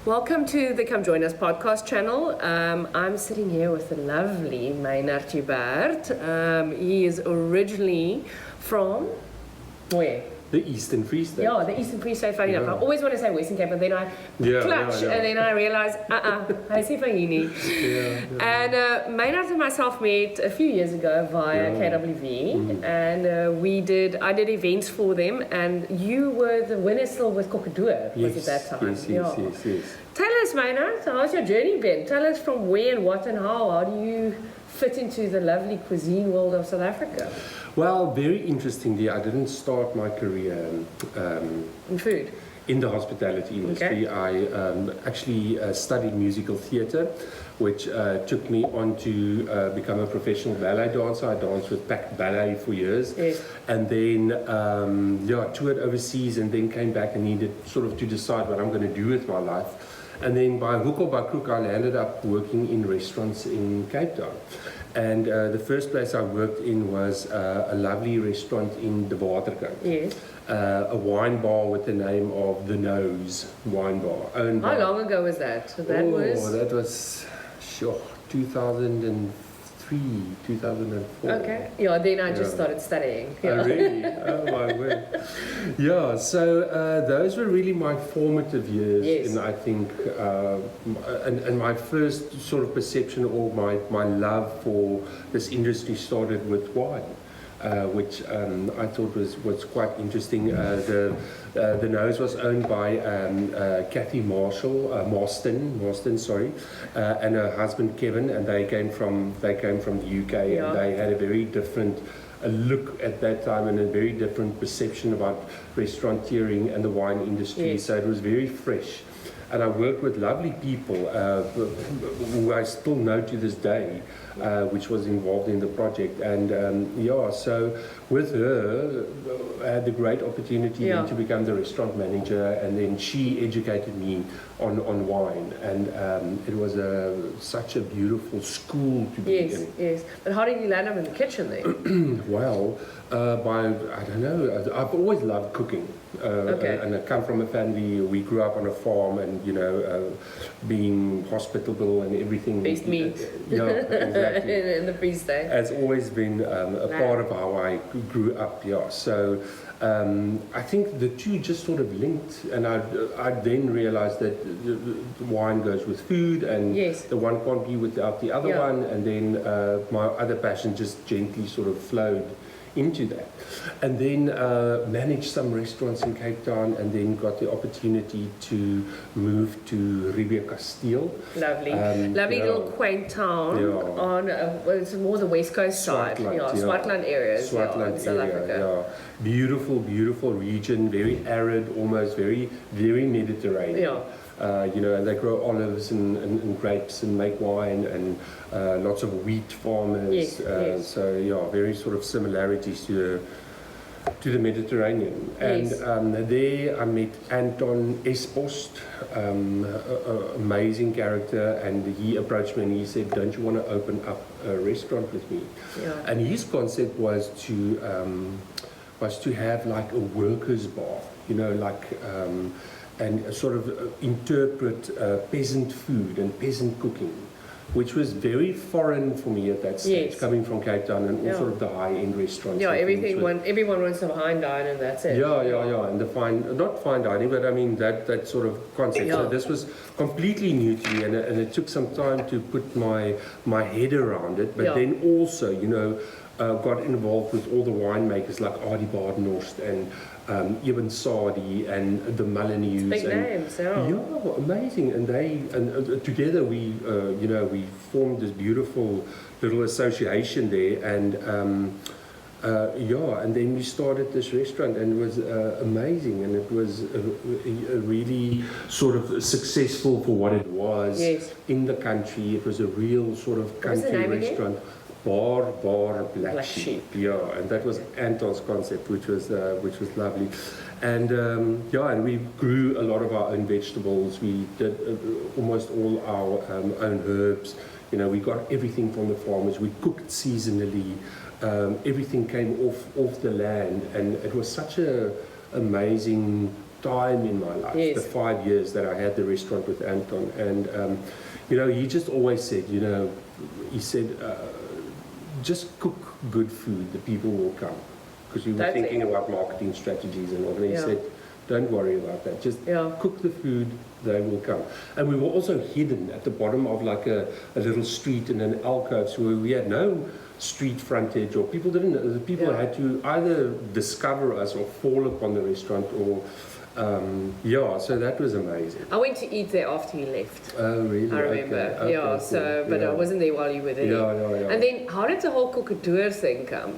Welcome to the Come Join Us podcast channel. I'm sitting here with the lovely Mynhardt Joubert. He is originally from where? The Eastern Free State. Yeah, the Eastern Free State, funny enough. I always want to say Western Cape, but then I clutch and then I realize, I see Fahini. And Mynhardt and myself met a few years ago via KWV, and I did events for them, and you were the winner still with Kokkedorp, was it that time? Yes. Tell us, Mynhardt, how's your journey been? Tell us from where and what and how. How do you fit into the lovely cuisine world of South Africa? Well, very interestingly, I didn't start my career in food. In the hospitality industry. Okay. I actually studied musical theatre, which took me on to become a professional ballet dancer. I danced with Pack Ballet for years. Yes. And then, toured overseas and then came back and needed sort of to decide what I'm going to do with my life. And then by hook or by crook, I landed up working in restaurants in Cape Town. And the first place I worked in was a lovely restaurant in the Waterkant. Yes. A wine bar with the name of The Nose Wine Bar. How long ago was that? That was 2003, 2004. Okay. Yeah, then I just started studying. Yeah. Oh, really? Oh, my word. Yeah, so those were really my formative years. Yes. And I think, and my first sort of perception or my love for this industry started with wine. Which I thought was quite interesting. The Nose was owned by Kathy Marston, sorry, and her husband Kevin, and they came from the UK, and they had a very different look at that time and a very different perception about restauranteering and the wine industry. Yes. So it was very fresh. And I worked with lovely people who I still know to this day, which was involved in the project. And so with her, I had the great opportunity then to become the restaurant manager, and then she educated me on wine. And it was such a beautiful school to be in. Yes. But how did you land up in the kitchen then? Well, I don't know, I've always loved cooking. And I come from a family, we grew up on a farm, and being hospitable and everything. Best meat. Yeah, exactly. In the Free State. Has always been a part of how I grew up, So I think the two just sort of linked, and I then realized that the wine goes with food, and the one can't be without the other one, and then my other passion just gently sort of flowed into that. And then managed some restaurants in Cape Town, and then got the opportunity to move to Rivier Castile. Lovely little quaint town on it's more the west coast side, Swartland areas, in South Africa. Beautiful region, very arid, almost very Mediterranean. And they grow olives and grapes and make wine, and lots of wheat farmers. So very sort of similarities to the Mediterranean. And there I met Anton Espost, amazing character, and he approached me and he said, "Don't you want to open up a restaurant with me?" And his concept was to have like a workers' bar, and sort of interpret peasant food and peasant cooking, which was very foreign for me at that stage, coming from Cape Town and all sort of the high-end restaurants. Everyone wants some fine dining, and that's it. And not fine dining, but I mean that sort of concept. So this was completely new to me, and it took some time to put my head around it, but then also, got involved with all the winemakers like Adi Badenhorst and Ibn Sadi and the Mullinews. Big names, amazing. And together we formed this beautiful little association there, and and then we started this restaurant, and it was amazing, and it was really sort of successful for what it was in the country. It was a real sort of country restaurant. Again? Bar Black Sheep. And that was Anton's concept, which was lovely. And and we grew a lot of our own vegetables. We did almost all our own herbs. We got everything from the farmers. We cooked seasonally. Everything came off the land, and it was such a amazing time in my life, Yes. the 5 years that I had the restaurant with Anton. And, he just always said, he said, just cook good food, the people will come. Because we were thinking about marketing strategies and all. And he said, don't worry about that. Just cook the food, they will come. And we were also hidden at the bottom of like a little street in an alcove, so we had no street frontage, or people didn't know. The people had to either discover us or fall upon the restaurant, or so that was amazing. I went to eat there after you left. Oh, really? I remember. Okay, Yeah, so, but I wasn't there while you were there. Yeah. And then, how did the whole Cockatour thing come?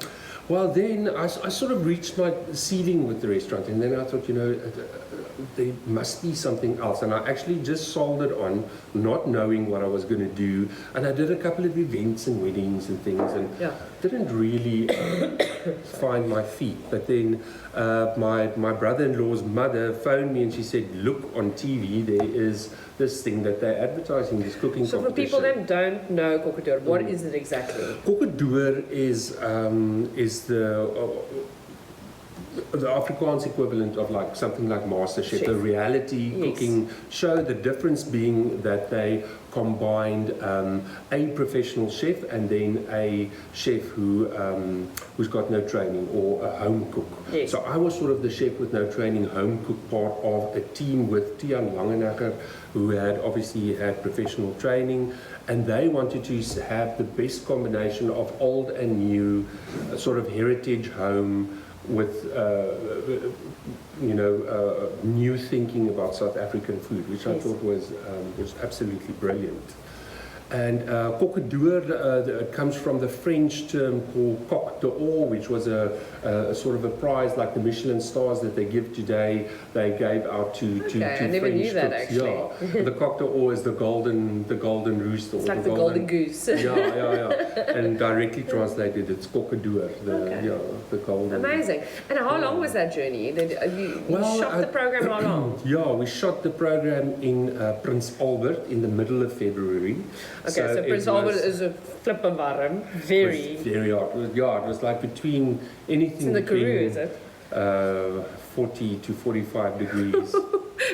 Well, then I sort of reached my ceiling with the restaurant, and then I thought, there must be something else. And I actually just soldered on, not knowing what I was going to do. And I did a couple of events and weddings and things, and didn't really find my feet. But then my brother-in-law's mother phoned me, and she said, look, on TV, there is this thing that they're advertising, this cooking competition. So for people that don't know Cockatour, what is it exactly? Cockatour is the Afrikaans equivalent of like something like MasterChef, a reality cooking show. The difference being that they combined a professional chef and then a chef who's got no training, or a home cook. Yes. So I was sort of the chef with no training, home cook, part of a team with Tiaan Langenacker, who had obviously had professional training, and they wanted to have the best combination of old and new, sort of heritage home with new thinking about South African food, which I thought was absolutely brilliant. And Cockatour it comes from the French term called Coq d'Or, which was a sort of a prize like the Michelin stars that they give today. They gave out to I never French knew that, cooks. actually. Yeah, the Coq d'Or is the golden rooster. It's like the golden goose. Yeah. And directly translated, it's Cockatour, the golden. Amazing. And how long was that journey? You shot the program how long? Yeah, we shot the program in Prince Albert in the middle of February. Okay, so Prince Albert is a flipper warm, very hot. It was like between anything. It's in the Karoo, is it? 40 to 45 degrees.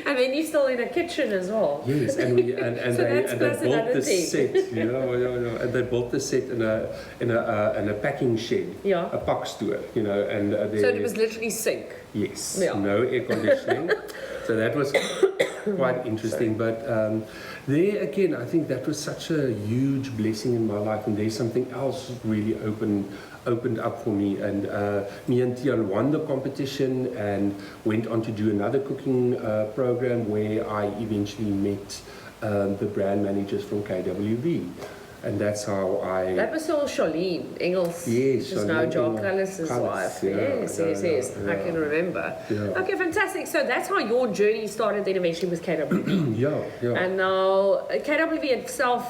And then you're still in a kitchen as well. Yes, and they built the set. And they built the set in a packing shed. Yeah. A pakstoor, and so it was literally sink. Yes. Yeah. No air conditioning. So that was quite interesting. But there again, I think that was such a huge blessing in my life, and there's something else really opened up for me. And me and Tiaan won the competition and went on to do another cooking program where I eventually met the brand managers from KWV. And that's how I... That was all Charlene Engels. Yes, just now Jock Cullis' wife. Yes. I can remember. Yeah. Okay, fantastic. So that's how your journey started then eventually with KWV. Yeah. And now KWV itself,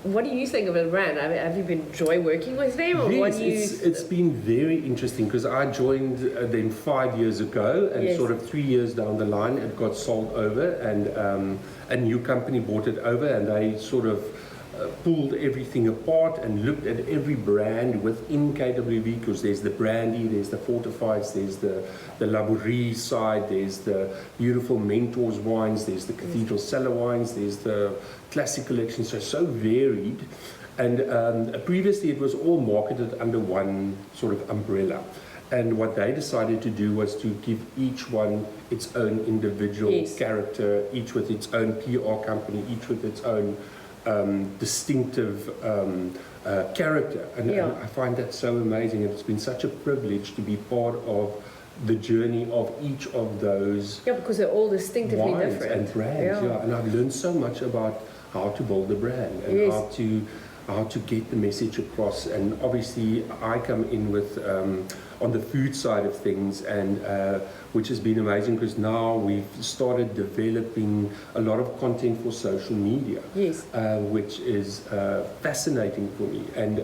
what do you think of the brand? Have you enjoyed working with them? Or yes, it's been very interesting, because I joined them 5 years ago, and sort of 3 years down the line it got sold over, and a new company bought it over, and they sort of pulled everything apart and looked at every brand within KWV, because there's the brandy, there's the fortifieds, there's the Laborie side, there's the beautiful Mentors wines, there's the Cathedral Cellar wines, there's the classic collection, so varied. And previously it was all marketed under one sort of umbrella. And what they decided to do was to give each one its own individual character, each with its own PR company, each with its own distinctive character, and I find that so amazing, and it's been such a privilege to be part of the journey of each of those because they're all distinctively wines different and brands, and I've learned so much about how to build a brand and how to get the message across. And obviously I come in with on the food side of things, and which has been amazing, because now we've started developing a lot of content for social media, which is fascinating for me. And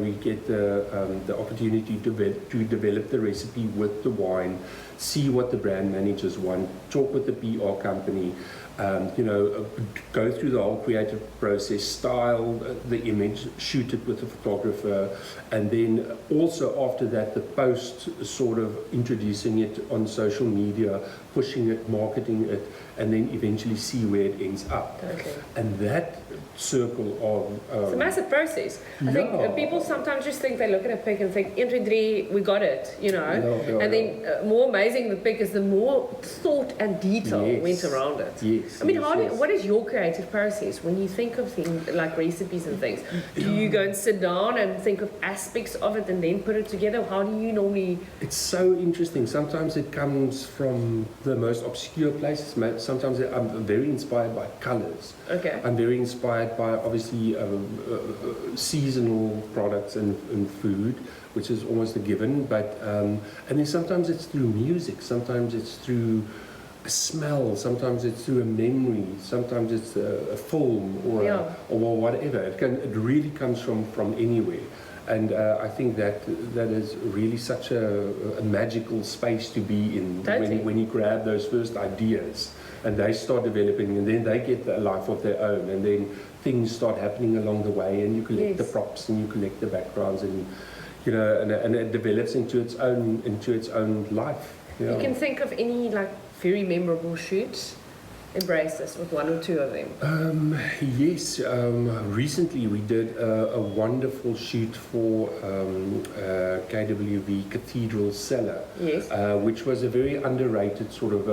we get the opportunity to develop the recipe with the wine, see what the brand managers want, talk with the PR company, go through the whole creative process, style the image, shoot it with a photographer, and then also after that the post, sort of introducing it on social media, pushing it, marketing it, and then eventually see where it ends up. Okay. And that circle of... it's a massive process. I think people sometimes just think, they look at a pick and think, 1, 2, 3, we got it, you know. And then more amazing the pick is, the more thought and detail went around it. Yes. I mean, what is your creative process when you think of things like recipes and things? Do you go and sit down and think of aspects of it and then put it together? How do you normally... It's so interesting. Sometimes it comes from the most obscure places. Sometimes I'm very inspired by colors. Okay. I'm very inspired by, obviously, seasonal products and food, which is almost a given. But and then sometimes it's through music. Sometimes it's through a smell. Sometimes it's through a memory. Sometimes it's a film or whatever. It really comes from anywhere. And I think that is really such a magical space to be in, when you grab those first ideas and they start developing, and then they get a life of their own, and then things start happening along the way, and you collect the props and you collect the backgrounds, and you know, and it develops into its own life. You can think of any like very memorable shoots. Embrace this with 1 or 2 of them. Yes, recently we did a wonderful shoot for KWV Cathedral Cellar, which was a very underrated sort of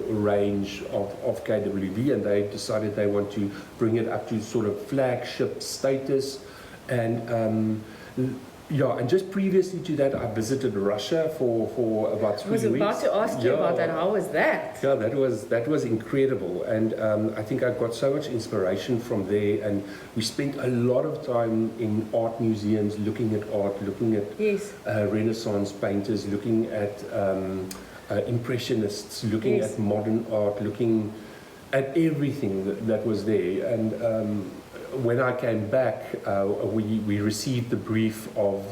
range of KWV, and they decided they want to bring it up to sort of flagship status. And and just previously to that, I visited Russia for about 3 weeks. I was about to ask you about that. How was that? Yeah, that was incredible, and I think I got so much inspiration from there. And we spent a lot of time in art museums, looking at art, looking at Renaissance painters, looking at Impressionists, looking at modern art, looking at everything that was there. And when I came back, we received the brief of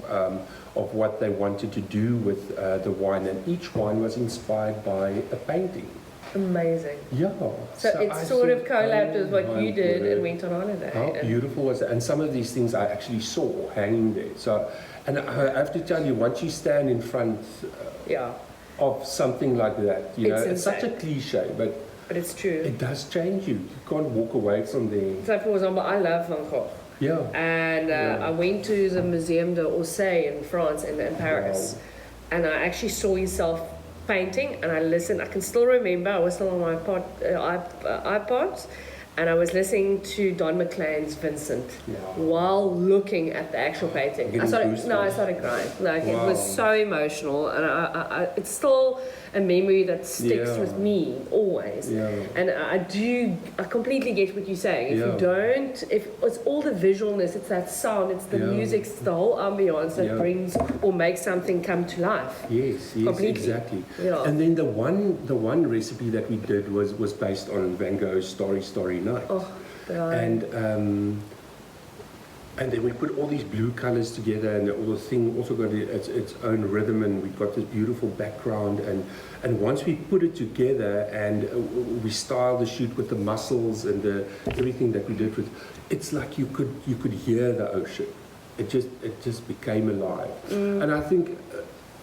what they wanted to do with the wine, and each wine was inspired by a painting. Amazing. Yeah. So it's sort of collabed with what you did and went on holiday. How beautiful was it? And some of these things I actually saw hanging there. So, and I have to tell you, once you stand in front of something like that, you know, it's such a cliche, but it's true. It does change you. You can't walk away from there. So, for example, I love Van Gogh. Yeah. And I went to the Museum d'Orsay in France, in Paris, and I actually saw himself painting, and I listened. I can still remember, I was still on my iPod, and I was listening to Don McLean's Vincent while looking at the actual painting. I started crying. Like, it was so emotional, and it's still a memory that sticks with me always. And I completely get what you're saying. If it's all the visualness, it's that sound, it's the music, it's the whole ambience that brings or makes something come to life. Yes, completely. Exactly. And then the one recipe that we did was based on Van Gogh's Starry Night. And then we put all these blue colors together, and the thing also got its own rhythm, and we got this beautiful background. And once we put it together, and we styled the shoot with the mussels and everything that we did with, it's like you could hear the ocean. It just became alive. And I think,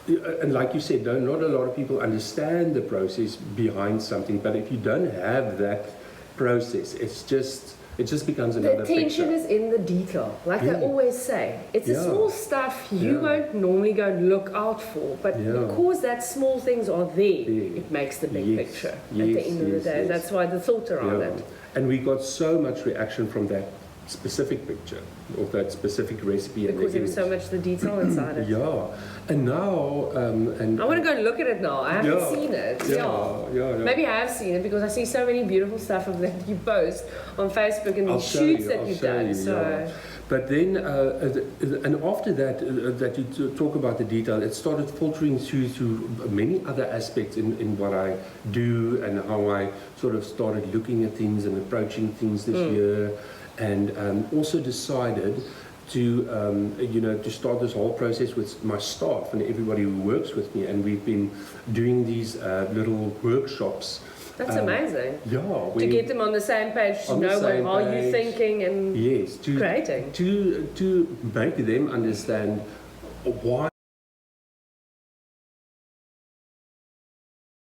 and like you said, not a lot of people understand the process behind something. But if you don't have that process, it just becomes another picture. The attention is in the detail. Like they always say, it's the small stuff you won't normally go and look out for, but because that small things are there, it makes the big picture at the end of the day. That's why the thought around it. And we got so much reaction from that specific picture, of that specific recipe. Because there was so much the detail inside it. And now... I want to go and look at it now. I haven't seen it. Maybe I have seen it because I see so many beautiful stuff of that you post on Facebook and these shoots that you've done. But then, and after that you talk about the detail, it started filtering through many other aspects in what I do, and how I sort of started looking at things and approaching things this year. And also decided to start this whole process with my staff and everybody who works with me, and we've been doing these little workshops. That's amazing. To get them on the same page, to know how you're thinking and creating. To make them understand why